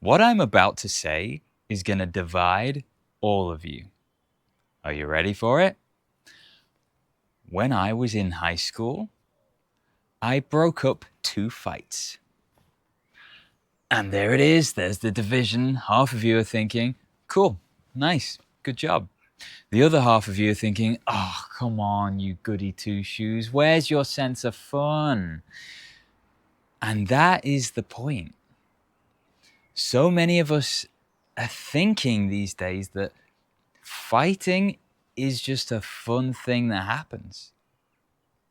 What I'm about to say is going to divide all of you. Are you ready for it? When I was in high school, I broke up 2 fights. And there it is, there's the division. Half of you are thinking, cool, nice, good job. The other half of you are thinking, oh, come on, you goody two-shoes, where's your sense of fun? And that is the point. So many of us are thinking these days that fighting is just a fun thing that happens.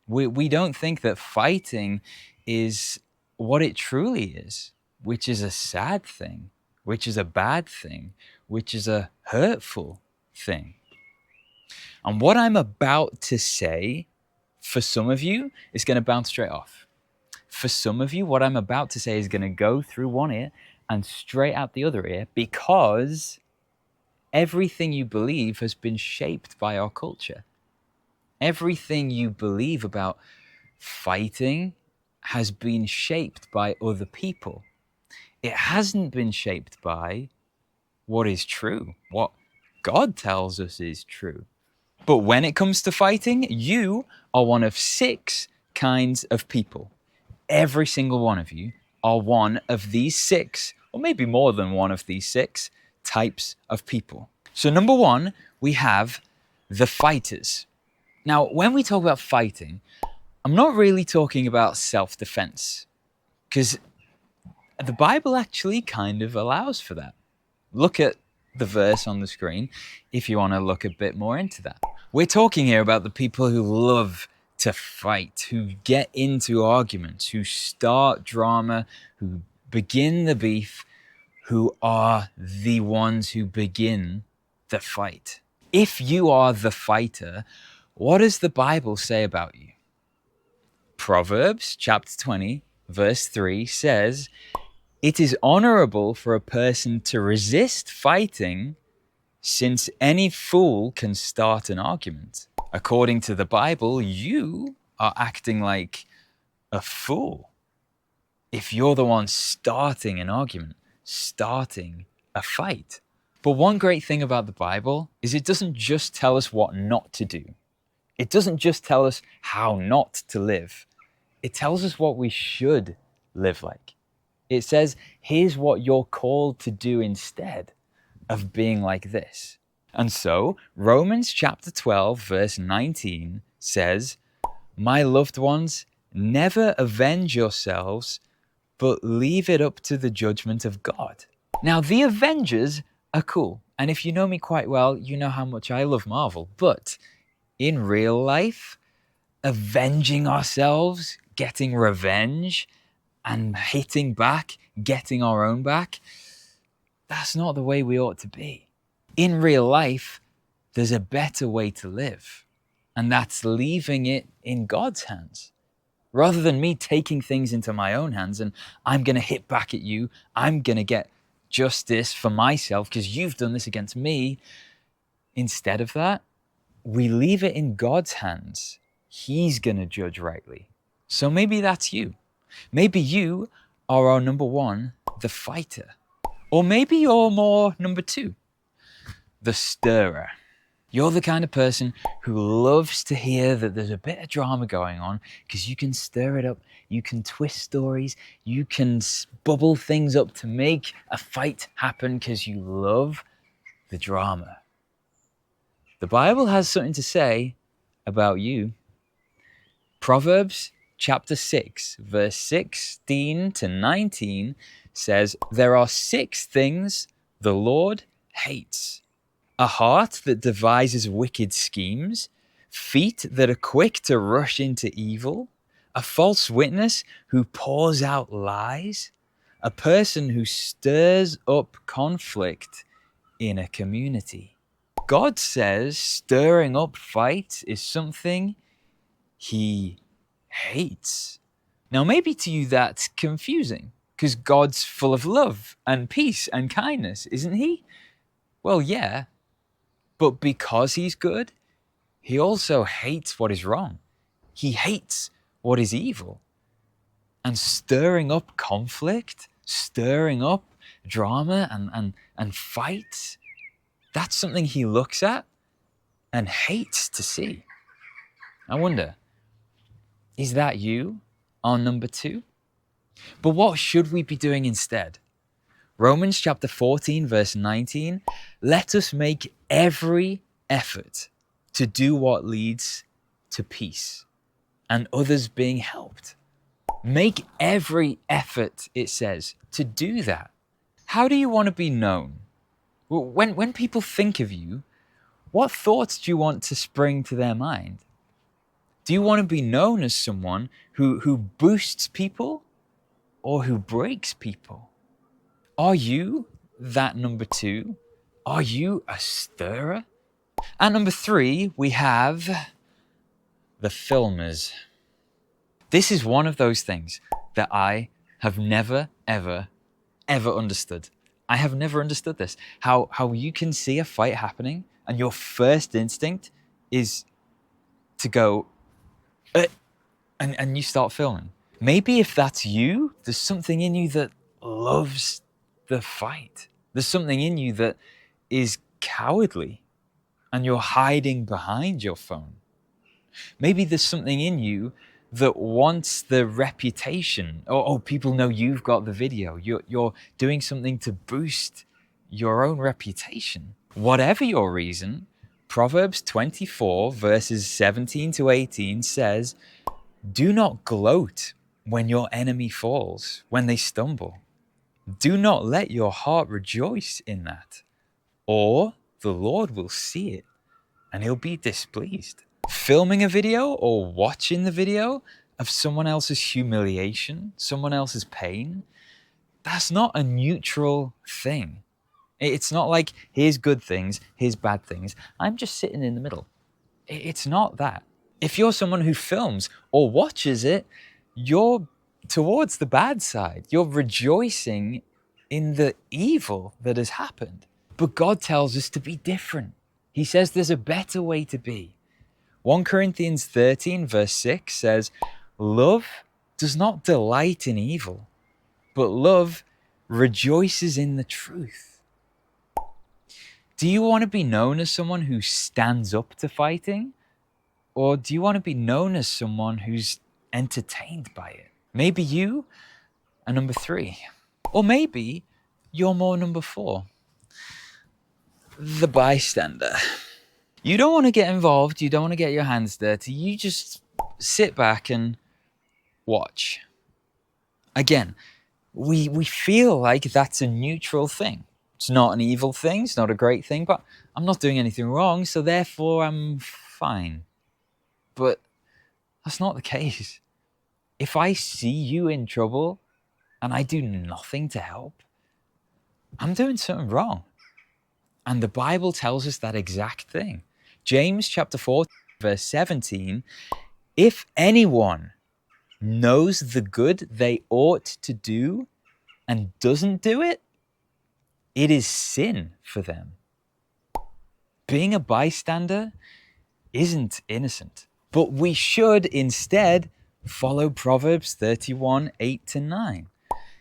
We don't think that fighting is what it truly is, which is a sad thing, which is a bad thing, which is a hurtful thing. And what I'm about to say, for some of you, is going to bounce straight off. For some of you, what I'm about to say is going to go through one ear and straight out the other ear, because everything you believe has been shaped by our culture. Everything you believe about fighting has been shaped by other people. It hasn't been shaped by what is true, what God tells us is true. But when it comes to fighting, you are one of 6 kinds of people. Every single one of you are one of these 6, or maybe more than one of these 6 types of people. So number 1, we have the fighters. Now, when we talk about fighting, I'm not really talking about self-defense, because the Bible actually kind of allows for that. Look at the verse on the screen if you want to look a bit more into that. We're talking here about the people who love to fight, who get into arguments, who start drama, who begin the beef, who are the ones who begin the fight. If you are the fighter, what does the Bible say about you? Proverbs chapter 20, verse 3 says, "It is honorable for a person to resist fighting, since any fool can start an argument." According to the Bible, you are acting like a fool if you're the one starting an argument, starting a fight. But one great thing about the Bible is it doesn't just tell us what not to do. It doesn't just tell us how not to live. It tells us what we should live like. It says, here's what you're called to do instead of being like this. And so Romans chapter 12, verse 19 says, "My loved ones, never avenge yourselves, but leave it up to the judgment of God." Now, the Avengers are cool. And if you know me quite well, you know how much I love Marvel. But in real life, avenging ourselves, getting revenge, and hitting back, getting our own back, that's not the way we ought to be. In real life, there's a better way to live, and that's leaving it in God's hands. Rather than me taking things into my own hands and I'm going to hit back at you, I'm going to get justice for myself because you've done this against me. Instead of that, we leave it in God's hands. He's going to judge rightly. So maybe that's you. Maybe you are our number 1, the fighter. Or maybe you're more number 2, the stirrer. You're the kind of person who loves to hear that there's a bit of drama going on because you can stir it up, you can twist stories, you can bubble things up to make a fight happen because you love the drama. The Bible has something to say about you. Proverbs chapter 6, verse 16 to 19 says, "There are 6 things the Lord hates: a heart that devises wicked schemes, feet that are quick to rush into evil, a false witness who pours out lies, a person who stirs up conflict in a community." God says stirring up fights is something he hates. Now, maybe to you that's confusing because God's full of love and peace and kindness, isn't he? Well, yeah, but because he's good, he also hates what is wrong. He hates what is evil. And stirring up conflict, stirring up drama and fights, that's something he looks at and hates to see. I wonder, is that you on number 2? But what should we be doing instead? Romans chapter 14, verse 19, let us make every effort to do what leads to peace and others being helped. Make every effort, it says, to do that. How do you want to be known? When people think of you, what thoughts do you want to spring to their mind? Do you want to be known as someone who boosts people or who breaks people? Are you that number 2? Are you a stirrer? At number 3, we have the filmers. This is one of those things that I have never, ever understood. I have never understood this. How you can see a fight happening and your first instinct is to go, and you start filming. Maybe if that's you, there's something in you that loves the fight. There's something in you that is cowardly and you're hiding behind your phone. Maybe there's something in you that wants the reputation. Oh, people know you've got the video. You're doing something to boost your own reputation. Whatever your reason, Proverbs 24 verses 17 to 18 says, do not gloat when your enemy falls, when they stumble. Do not let your heart rejoice in that, or the Lord will see it and he'll be displeased. Filming a video or watching the video of someone else's humiliation, someone else's pain, that's not a neutral thing. It's not like, here's good things, here's bad things. I'm just sitting in the middle. It's not that. If you're someone who films or watches it, you're towards the bad side. You're rejoicing in the evil that has happened. But God tells us to be different. He says there's a better way to be. 1 Corinthians 13 verse 6 says, love does not delight in evil, but love rejoices in the truth. Do you want to be known as someone who stands up to fighting? Or do you want to be known as someone who's entertained by it? Maybe you are number 3. Or maybe you're more number 4. The bystander. You don't want to get involved. You don't want to get your hands dirty. You just sit back and watch. Again, we feel like that's a neutral thing. It's not an evil thing. It's not a great thing, but I'm not doing anything wrong, so therefore I'm fine. But that's not the case. If I see you in trouble and I do nothing to help, I'm doing something wrong. And the Bible tells us that exact thing. James chapter 4, verse 17, if anyone knows the good they ought to do and doesn't do it, it is sin for them. Being a bystander isn't innocent, but we should instead follow Proverbs 31, 8 to 9.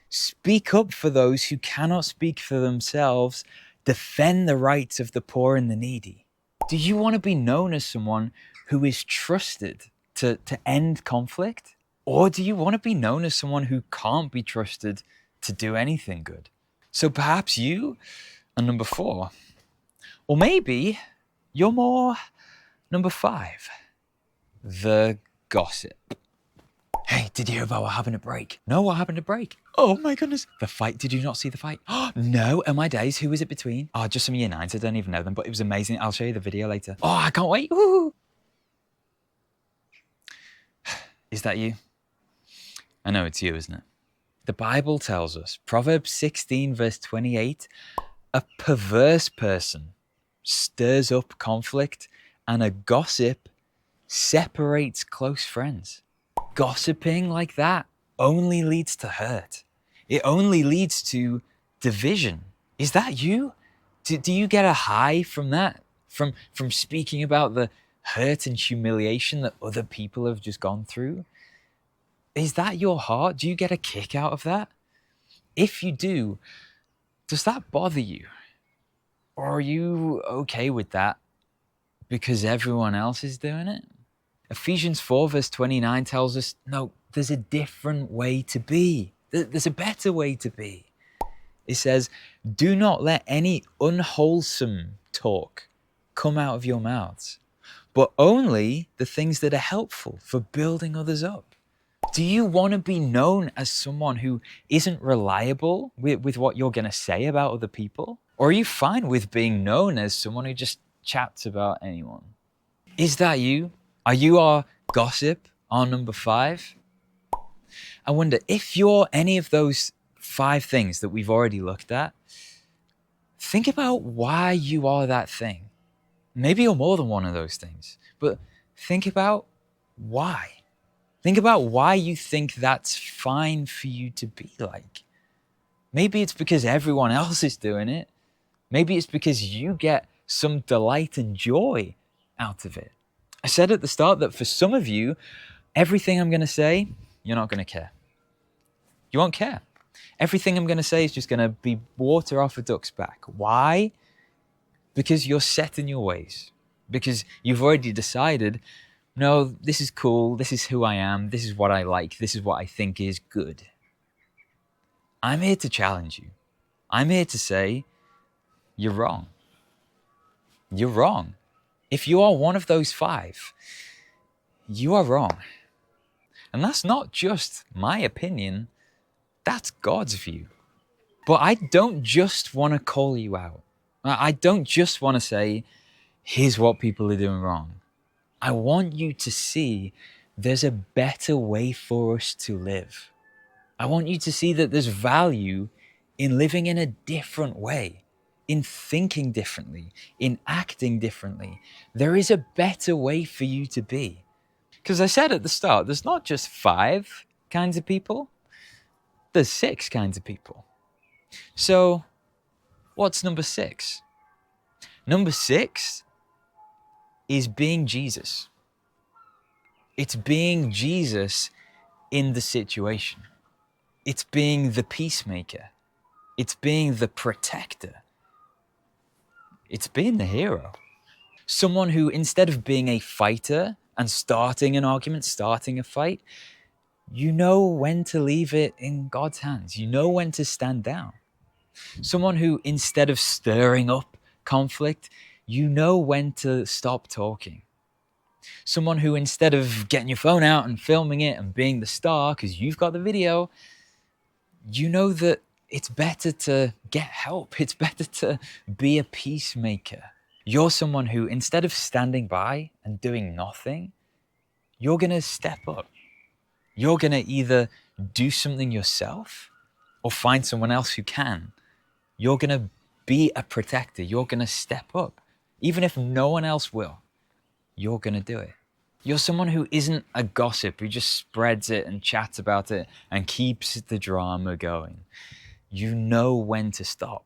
Speak up for those who cannot speak for themselves. Defend the rights of the poor and the needy. Do you want to be known as someone who is trusted to end conflict? Or do you want to be known as someone who can't be trusted to do anything good? So perhaps you are number 4. Or maybe you're more number 5. The gossip. Hey, did you hear about what happened at break? No, what happened at break? Oh my goodness. The fight, did you not see the fight? Oh, no, oh my days, who was it between? Oh, just some year 9s, I don't even know them, but it was amazing. I'll show you the video later. Oh, I can't wait. Woo! Is that you? I know it's you, isn't it? The Bible tells us, Proverbs 16 verse 28, a perverse person stirs up conflict and a gossip separates close friends. Gossiping like that only leads to hurt. It only leads to division. Is that you? Do you get a high from that? From speaking about the hurt and humiliation that other people have just gone through? Is that your heart? Do you get a kick out of that? If you do, Does that bother you? Or are you okay with that because everyone else is doing it? Ephesians 4 verse 29 tells us, no, there's a different way to be. There's a better way to be. It says, do not let any unwholesome talk come out of your mouths, but only the things that are helpful for building others up. Do you want to be known as someone who isn't reliable with what you're going to say about other people? Or are you fine with being known as someone who just chats about anyone? Is that you? Are you our gossip, our number 5? I wonder if you're any of those 5 things that we've already looked at, think about why you are that thing. Maybe you're more than one of those things, but think about why. Think about why you think that's fine for you to be like. Maybe it's because everyone else is doing it. Maybe it's because you get some delight and joy out of it. I said at the start that for some of you, everything I'm going to say, you're not going to care. You won't care. Everything I'm going to say is just going to be water off a duck's back. Why? Because you're set in your ways. Because you've already decided, no, this is cool. This is who I am. This is what I like. This is what I think is good. I'm here to challenge you. I'm here to say, you're wrong. You're wrong. If you are one of those 5, you are wrong. And that's not just my opinion. That's God's view. But I don't just want to call you out. I don't just want to say, here's what people are doing wrong. I want you to see there's a better way for us to live. I want you to see that there's value in living in a different way, in thinking differently, in acting differently. There is a better way for you to be. Because I said at the start, there's not just 5 kinds of people, there's 6 kinds of people. So what's number 6? Number 6 is being Jesus. It's being Jesus in the situation. It's being the peacemaker. It's being the protector. It's being the hero. Someone who, instead of being a fighter and starting an argument, starting a fight, you know when to leave it in God's hands. You know when to stand down. Someone who, instead of stirring up conflict, you know when to stop talking. Someone who, instead of getting your phone out and filming it and being the star because you've got the video, you know that it's better to get help. It's better to be a peacemaker. You're someone who, instead of standing by and doing nothing, you're going to step up. You're going to either do something yourself or find someone else who can. You're going to be a protector. You're going to step up. Even if no one else will, you're going to do it. You're someone who isn't a gossip, who just spreads it and chats about it and keeps the drama going. You know when to stop.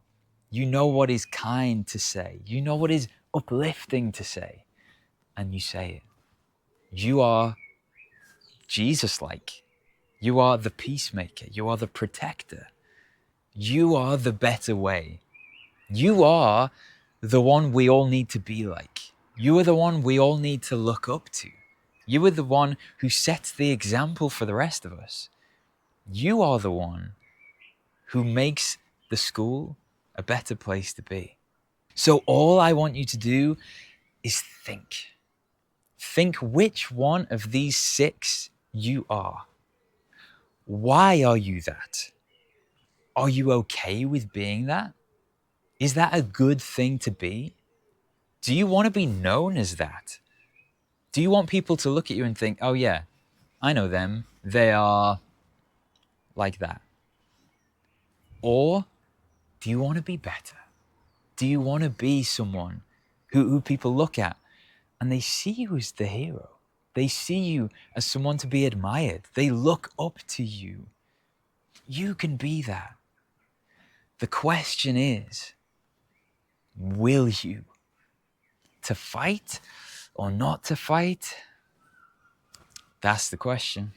You know what is kind to say. You know what is uplifting to say. And you say it. You are Jesus-like. You are the peacemaker. You are the protector. You are the better way. You are the one we all need to be like. You are the one we all need to look up to. You are the one who sets the example for the rest of us. You are the one who makes the school a better place to be. So all I want you to do is think. Think which one of these 6 you are. Why are you that? Are you okay with being that? Is that a good thing to be? Do you want to be known as that? Do you want people to look at you and think, oh yeah, I know them. They are like that. Or do you want to be better? Do you want to be someone who people look at and they see you as the hero? They see you as someone to be admired. They look up to you. You can be that. The question is, will you? To fight or not to fight? That's the question.